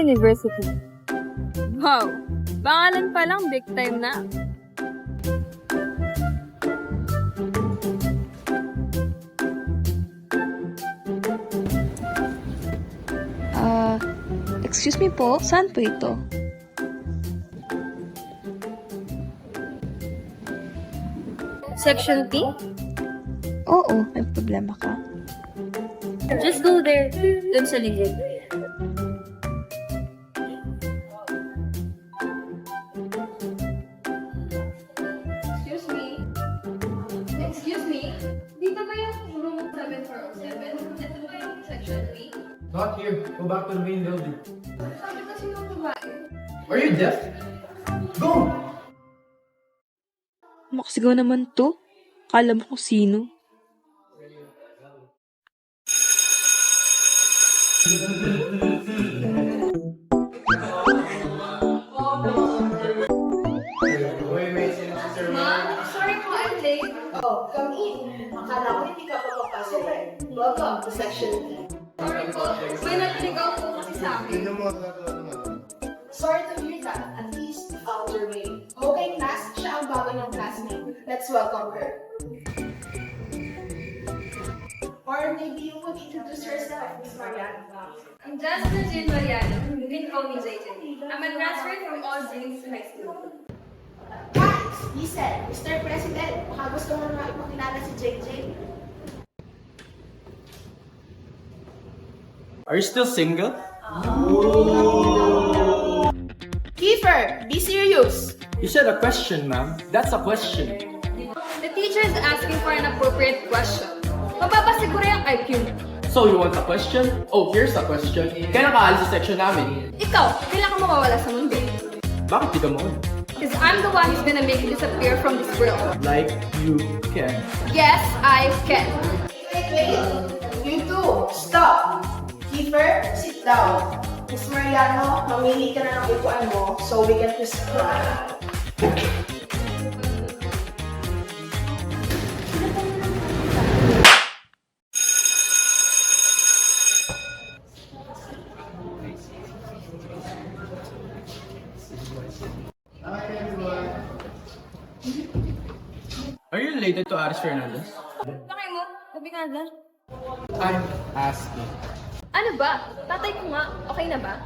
University. Wow! Pangalan pa lang, big time na. Excuse me po, saan po ito? Section T? Oo, may problema ka. Just go there. Dun sa ligid. Excuse me? Dito ba yung room 7407? Ito ba yung section 3? Not here. Go back to the main building. Sabi kasi ng babae. Are you deaf? Go! Makasigaw naman to. Kala mo kung sino. Ma'am, sorry po, I'm late. Oh, come in. Akala ko hindi ka pa papasok eh. Welcome to section D. Sorry po. May nagtiligaw po kasi sa akin. Sorry to hear that. At least you found your way. Okay, class. Siya ang bago niyong classmate. Let's welcome her. Or maybe you could introduce yourself, Miss Mariana. I'm Jasmine Jane Mariano. You can call me JJ. I'm a transfer from All Saints High School. Guys, listen. Mr. President, baka gusto mo na ipakilala si JJ. Are you still single? Kiefer, be serious. You said a question, ma'am. That's a question. The teacher is asking for an appropriate question. Mapapasiguro yung IQ mo. So, you want a question? Oh, here's a question. Kailan ka alis sa section namin? Ikaw, kailan ka mawawala sa mundo? Bakit di ka mo? Because I'm the one who's gonna make you disappear from this world. Like you can. Yes, I can. Wait, you two, stop. Kiefer, sit down. Miss Mariano, mamili ka na ng upuan mo so we can prescribe. Are you related to Aris Fernandez? Bakit mo? Gabi ka na. I'm asking. Ano ba? Tatay ko nga. Okay na ba?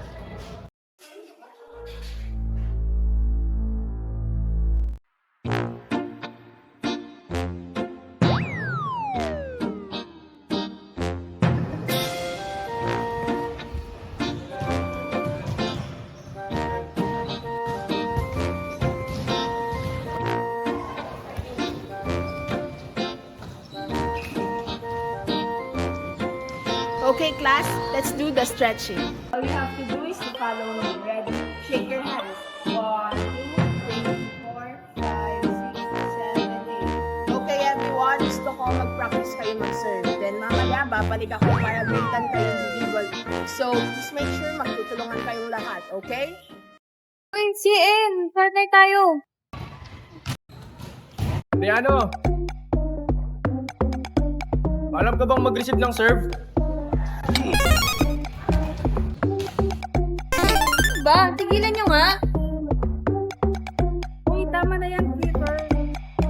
Okay, class, let's do the stretching. All you have to do is to follow me. Ready? Shake your hands. 1, 2, 3, 4, 5, 6, 7, 8. Okay, everyone. Gusto ko mag-practice kayo mag-serve. Then mamaya, babalik ako para breakan kayo individual. So, just make sure magtutulungan kayong lahat, okay? Uy, CN! Partner tayo! Mariano! Alam ka bang mag-receive ng serve? Ba, tigilan nyo nga! Uy, tama na yan, Peter.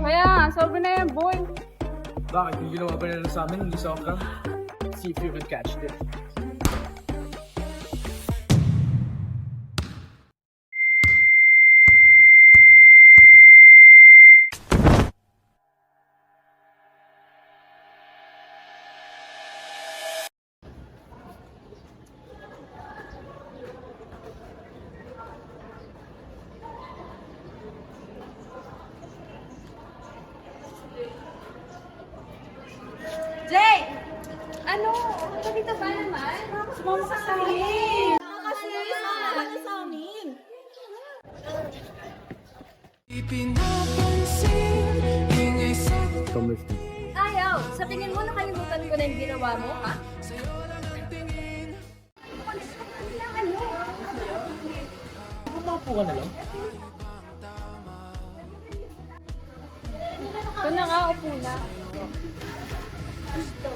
Kaya, sobrang na yan, boy! Bakit? Yung ginawa pa nila sa amin, hindi sa okra? See if you can catch this. Jay! Ano? Dito ba naman? Sumama ka sa amin. Kasi sumama ka sa amin. Kamusta? Ayaw! Sa tingin mo, nakalimutan ko na yung ginawa mo, ha? Upo ka na lang. Ito na nga, upo na.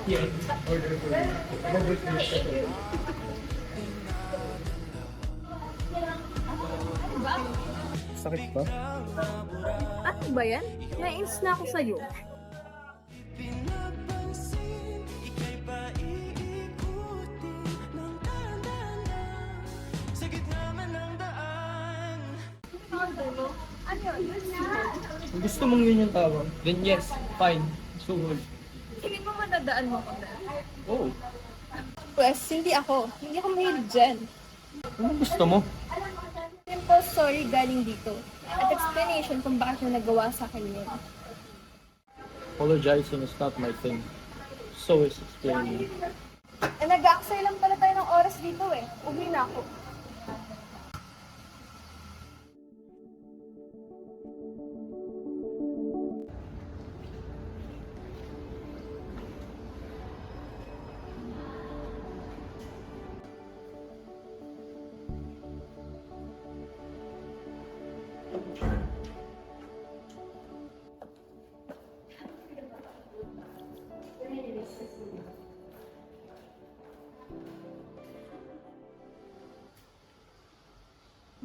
Yeah, order for you. Masakit pa? Ano ba yan? Nainis na ako sa'yo. Kung gusto mong yun yung tawag, then yes, fine. So good. Hindi mo madadaan mo ko na. Oh, Pwes, hindi ako. Hindi ako mahilig dyan. anong gusto mo? Simple story galing dito. At explanation kung bakit mo nagawa sa akin yun. Apologizing is not my thing. So is explaining. Eh, nag-aaksay lang pala tayo ng oras dito eh. Uwi na ako.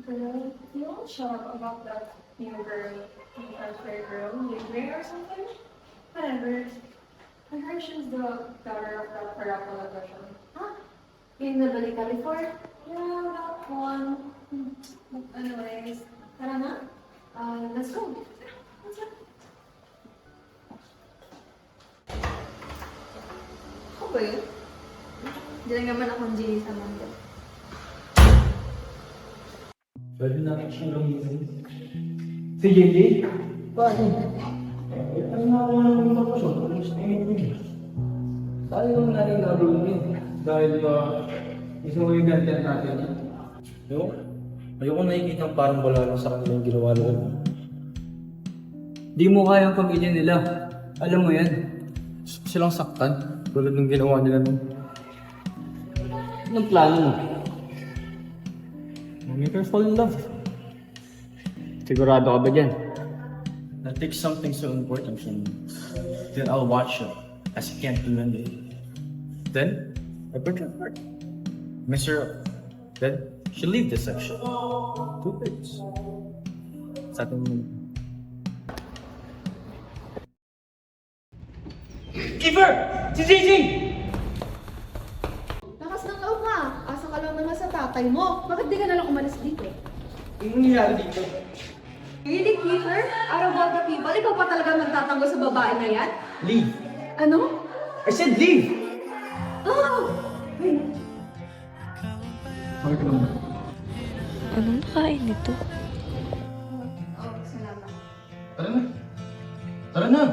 Girl, you won't show up about that new girl, transfer girl, Libre or something? Whatever. I heard she's the daughter of that Parappa version. Huh? Yung nabalik ka before? Yeah, that one. But anyways, tara na. Let's go. Let's go. Ako ba yun? Hindi lang naman akong Jenny sa mundo. Pwede natin siyang lumisin. Si JJ? Paano? Ano nga ako naman tapos yun? Gusto mo yun. Saan naman natin gagawin yun? Dahil gusto mo yung gantian natin. Ayoko nakikita parang wala lang sa kanila yung ginawa nila. Di mo kaya ang pamilya nila. Alam mo yan. Silang saktan. Tulad ng ginawa nila nun. Anong plano mo? Make her fall in love. Sigurado ka ba dyan? I'll take something so important from you. Then I'll watch it as you can't remember it. Then, I break her heart. Mess her up. Then, she'll leave this section. 2 pigs. Sa ating mo. Kiefer! Si JJ! Lakas ng loob nga. Asa ka lang naman sa tatay mo. Bakit di ka nalang umalis dito? Anong nangyari dito? Really, Kiefer? Out of all the people, ikaw pa talaga magtatanggol sa babae na yan? Leave! Ano? I said leave! Oh! Wait. Bakit ka naman? Anong nakain nito? Oh, salamat. Tara na! Tara na!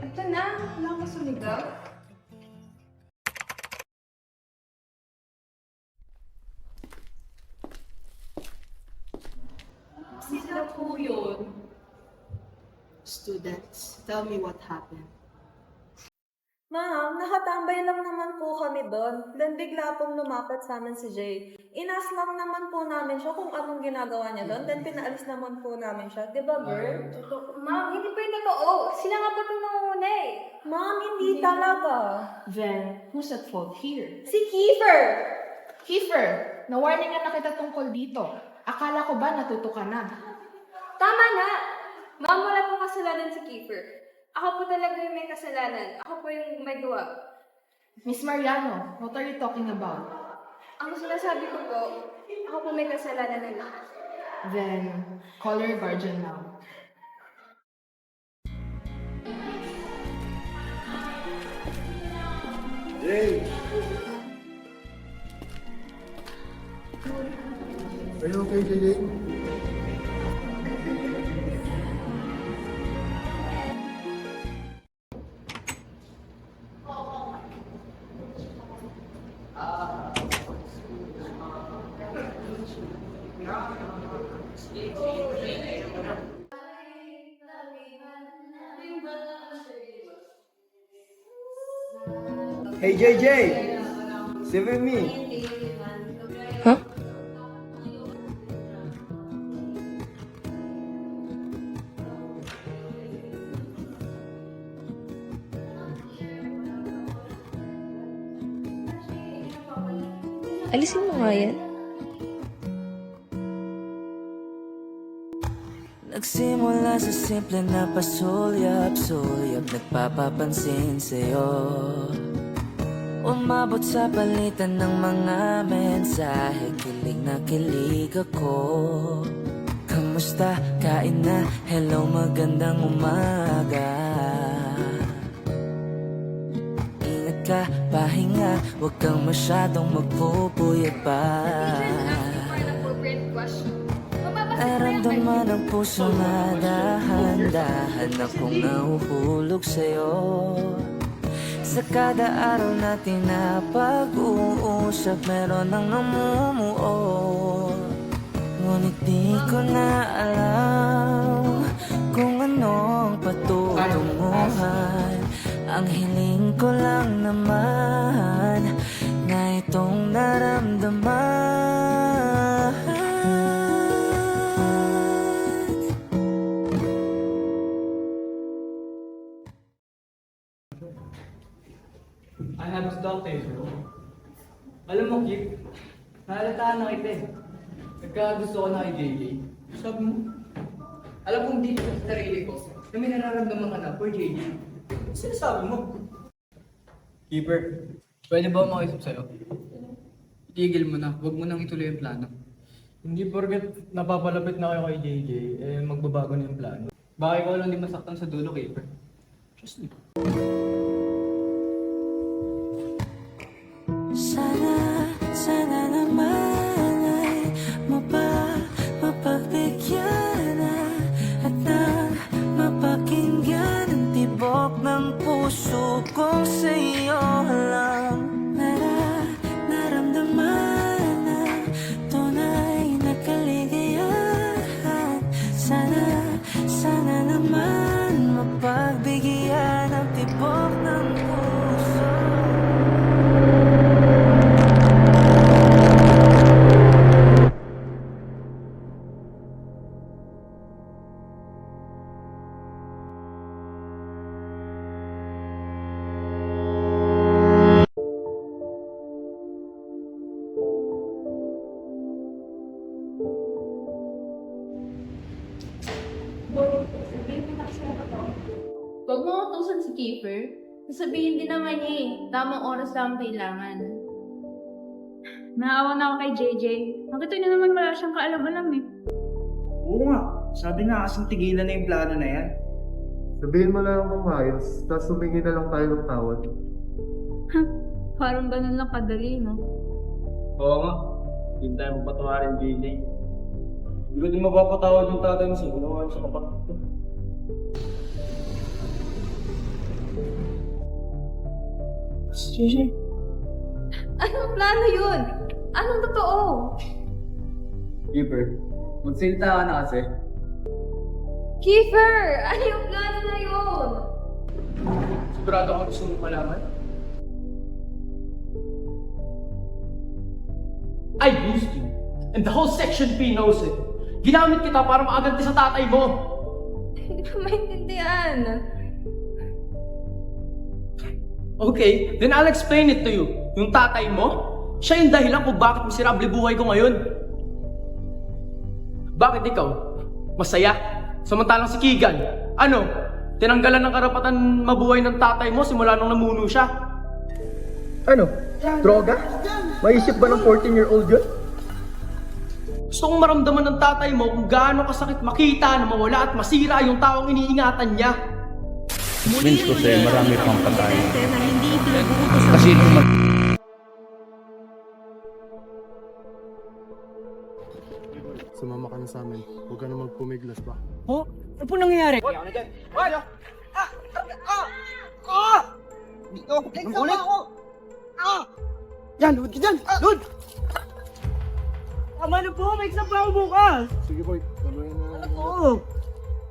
Ito na, wala akong sumigaw. Sino po yun? Students, tell me what happened. Ma'am, nakatambay lang naman po kami doon. Then bigla pong lumapit sa amin si Jay. Inas lang naman po namin siya kung anong ginagawa niya doon. Then pinaalis naman po namin siya. Di ba, girl? Ma'am, hindi pa yung totoo. Sila nga pa itong nangunguna eh. Ma'am, hindi talaga. Then, who's at fault here? Si Kiefer! Kiefer, na-warningan na kita tungkol dito. Akala ko ba natuto ka na? Tama na! Ma'am, wala pong kasalanan si Kiefer. Ako po talaga yung may kasalanan. Ako po yung may gawa. Miss Mariano, what are you talking about? Ang sinasabi ko po, ako po may kasalanan na lahat. Then, call your guardian now. Jay! Are you okay, JJ? Hey JJ! Sit with me! Huh? Alisin mo nga yan. Nagsimula sa simple na pasulyap-sulyap, nagpapapansin sa'yo. Umabot sa palitan ng mga mensahe, kilig na kilig ako. Kamusta? Kain na? Hello, magandang umaga. Ingat ka, pahinga, huwag kang masyadong magpupuyat pa. Appropriate question. Naramdaman ang puso na dahan-dahan akong nahuhulog sa'yo. Sa kada araw natin na pag-uusap, meron ang namumuo. Ngunit di ko na alam kung anong patutunguhan. Ang hiling ko lang naman na itong naramdaman. I have stopped it, bro. Alam mo, Kip, nahalataan na kita eh. Nagkagusto ko na kay JJ. Sabi mo, alam kong dito sa sarili ko na may nararamdaman ka na for JJ. Ano sinasabi mo? Keeper, pwede ba makiusap sa'yo? Itigil mo na, huwag mo nang ituloy yung plano. Hindi porket napapalapit na kayo kay JJ, eh magbabago na yung plano. Baka ikaw lang di masaktan sa dulo, Keeper. Trust me. Sana naman ay mapagbigyan na at nang mapakinggan ang tibok ng puso kong sa'yo lang. Naramdaman na tunay na kaligayahan. Sana naman mapagbigyan ang tibok ng puso. Huwag mo utusan si Kiefer. Sasabihin din naman niya eh, tamang oras lang ang kailangan. Naawa na ako kay JJ. Bakit na naman wala siyang kaalam-alam eh. Oo nga. Sabi nga kasing tigilan na yung plano na yan. Sabihin mo lang ng maayos, tapos humingi na lang tayo ng tawad. Parang ganun lang kadali, no? Oo nga, hindi tayo magpatawarin JJ. Hindi ko din mapapatawad yung tatay mo sino naman sa kapatid ko. JJ. Anong plano yun? Anong totoo? Keeper, magsalita ka na kasi. Kiefer! Ano yung plano na yun? Sigurado ako gusto mong malaman. I used you, and the whole Section P knows it. Ginamit kita para maaganti sa tatay mo. Hindi ko maintindihan. Okay, then I'll explain it to you. Yung tatay mo, siya yung dahilan kung bakit miserable buhay ko ngayon. Bakit ikaw? Masaya? Samantalang si Keegan, ano? Tinanggalan ng karapatan mabuhay ng tatay mo simula nung namuno siya. Ano? Droga? Maisip ba ng 14-year-old yun? Gusto kong maramdaman ng tatay mo kung gaano kasakit makita na mawala at masira yung taong iniingatan niya. Means ko sa'yo, marami pang patay. Kasi nung Sumama ka na sa amin. Huwag ka na magpumiglas ba? Oh? Ano po nangyayari? Hoy! Dito! Ulit! Yan! Luhod ka dyan! Luhod! Tama na po! May exam pa ako bukas! Sige boy, sabayan na. Ano po?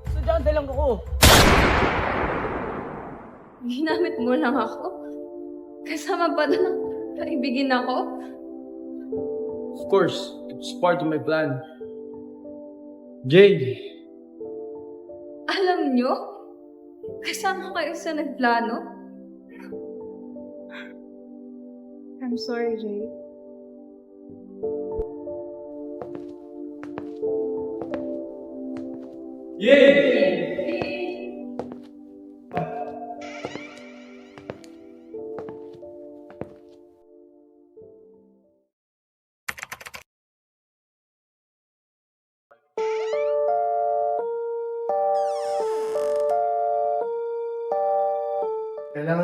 Estudyante lang ako. Ginamit mo lang ako? Kasama ba na kaibigin ako? Of course, it's part of my plan. Jay, Alam nyo? Kasama kayo sa nagplano? I'm sorry, Jay. Kailangan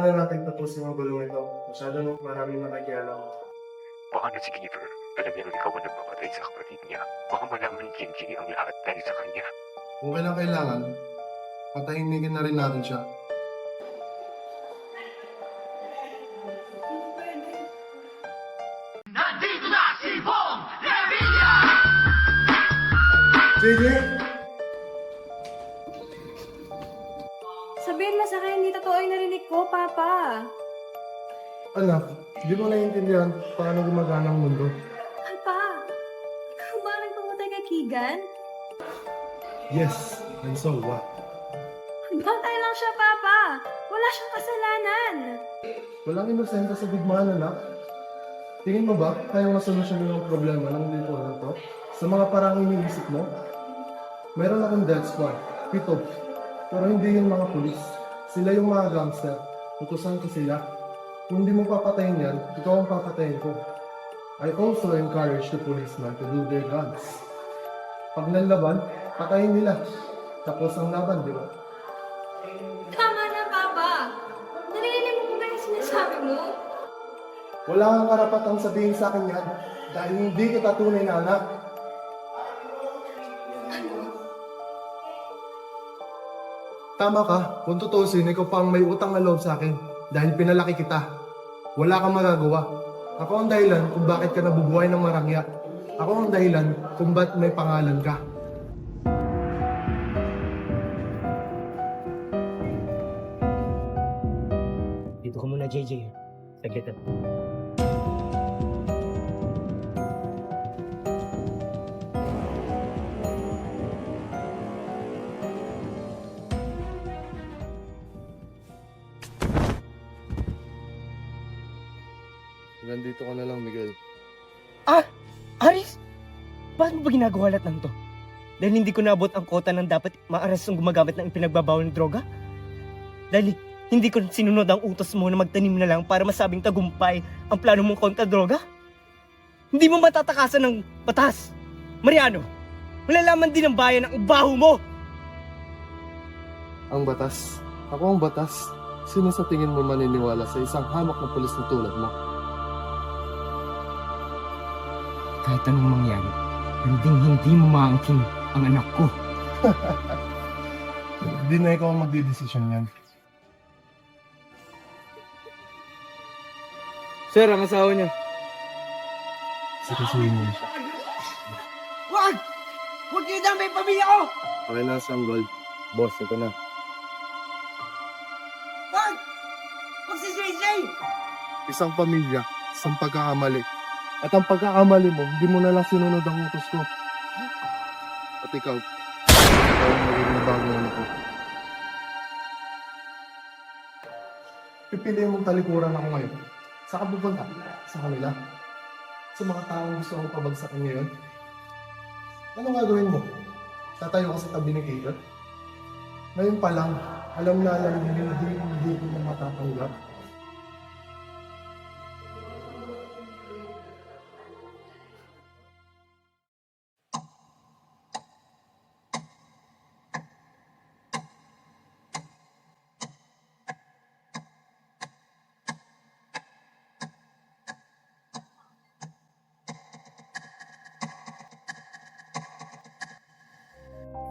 na natin tapusin ang gulong ito. Masyado nang maraming nakikialam. Baka na si Kiefer, alam niya ikaw ang nagmamatay sa kapatid niya. Baka malaman ni Kenji ang lahat dahil sa kanya. Kung kailangan, patahimikin na rin natin siya. Nandito na si Bong Revilla! JJ! Sabihin mo sa akin, hindi totoo yung narinig ko, Papa. Anak, di mo naiintindihan paano gumagana ang mundo. Papa, ikaw ba nagpamatay kay Keegan? Yes, and so what? Batay lang siya, Papa. Wala siyang kasalanan. Walang inosente sa digmaan, anak. Tingin mo ba kaya masolusyon yung problema ng dito na to? Sa mga parang iniisip mo? Meron akong death squad, 7. Pero hindi yung mga pulis. Sila yung mga gangster. Utusan ko sila. Kung hindi mo papatayin yan, ikaw ang papatayin ko. I also encourage the policemen to do their jobs. Pag nalaban, patayin nila. Tapos ang laban, di ba? Tama na, Papa. Narinig mo ba yung sinasabi mo? Wala kang karapatang sabihin sa akin yan dahil hindi kita tunay na anak. Tama ka, kung tutusin, ikaw pa ang may utang na loob sa akin dahil pinalaki kita. Wala kang magagawa. Ako ang dahilan kung bakit ka nabubuhay ng marangya. Ako ang dahilan kung bakit may pangalan ka. Dito ka muna, JJ. Saglit na. Nandito ka na lang, Miguel. Aris! Bakit mo ba ginagawa lahat ng to? Dahil hindi ko naabot ang kota ng dapat maaras ng gumagamit ng ipinagbabawal ng droga? Dahil hindi ko sinunod ang utos mo na magtanim na lang para masabing tagumpay ang plano mong kontra-droga? Hindi mo matatakasan ng batas! Mariano, malalaman din ng bayan ang baho mo! Ang batas. Ako ang batas. Sino sa tingin mo maniniwala sa isang hamak na pulis na tulad mo? Kahit anong mangyari, hindi mo maangkin ang anak ko. Hindi na ikaw ang magdidesisyon yan. Sir, ang asawa niya. Sikasuhin mo siya. Wag! Huwag niyo dami yung pamilya ko! Okay na, Sanggol. Boss, ito na. Wag! Wag si JJ! Isang pamilya, isang pagkakamali. At ang pagkakamali mo, hindi mo na lang sinunod ang utos ko. At ikaw ang magiging na bago na ako. Pipiliin mong talikuran ako ngayon. Sa kabubaga, sa kanila. Sa mga taong gusto kong pabagsakin ngayon. Ano gagawin mo? Tatayo ka sa tabi ni Kayla? Ngayon pa lang, alam na hindi ko na matatanggap.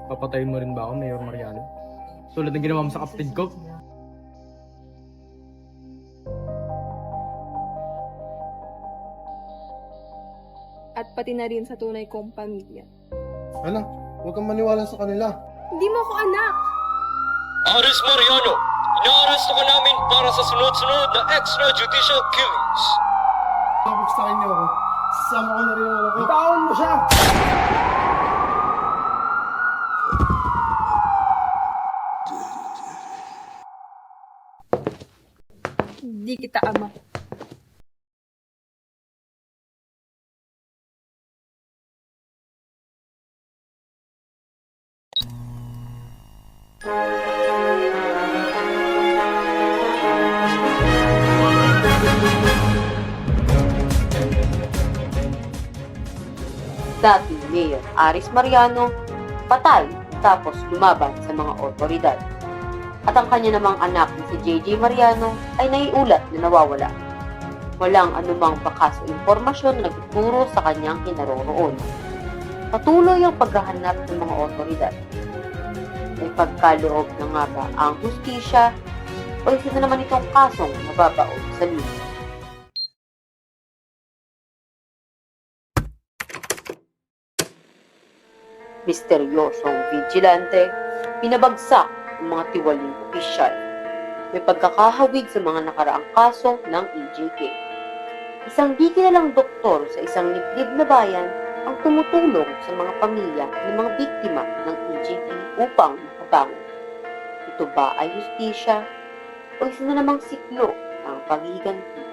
Papatayin mo rin ba ako, Mayor Mariano? Tulad ng ginawa mo sa kapatid ko? At pati na rin sa tunay kong pamilya. Anak, huwag kang maniwala sa kanila. Hindi mo ako anak! Aris Mariano, inaaresto ka namin para sa sunod-sunod na extrajudicial killings. Tapos sa kanya ako, sasama ko na rin ang anak ko. Bitawan mo siya! Hindi kita ama. dating Mayor Aris Mariano, patay tapos lumaban sa mga otoridad. At ang kanya namang anak na si JJ Mariano ay naiulat na nawawala. Walang anumang bakas o impormasyon na nagtuturo sa kanyang kinaroroon. Patuloy ang paghahanap ng mga otoridad. May pagkaloob na nga ba ang hustisya o isa na naman itong kasong mababaon sa lupa? Misteryosong vigilante, pinabagsak ang mga tiwaling opisyal. May pagkakahawig sa mga nakaraang kaso ng EJK. Isang di kilalang doktor sa isang liblib na bayan ang tumutulong sa mga pamilya ng mga biktima ng EJK upang makabangon. Ito ba ay hustisya o isa na namang siklo ang paghihiganti?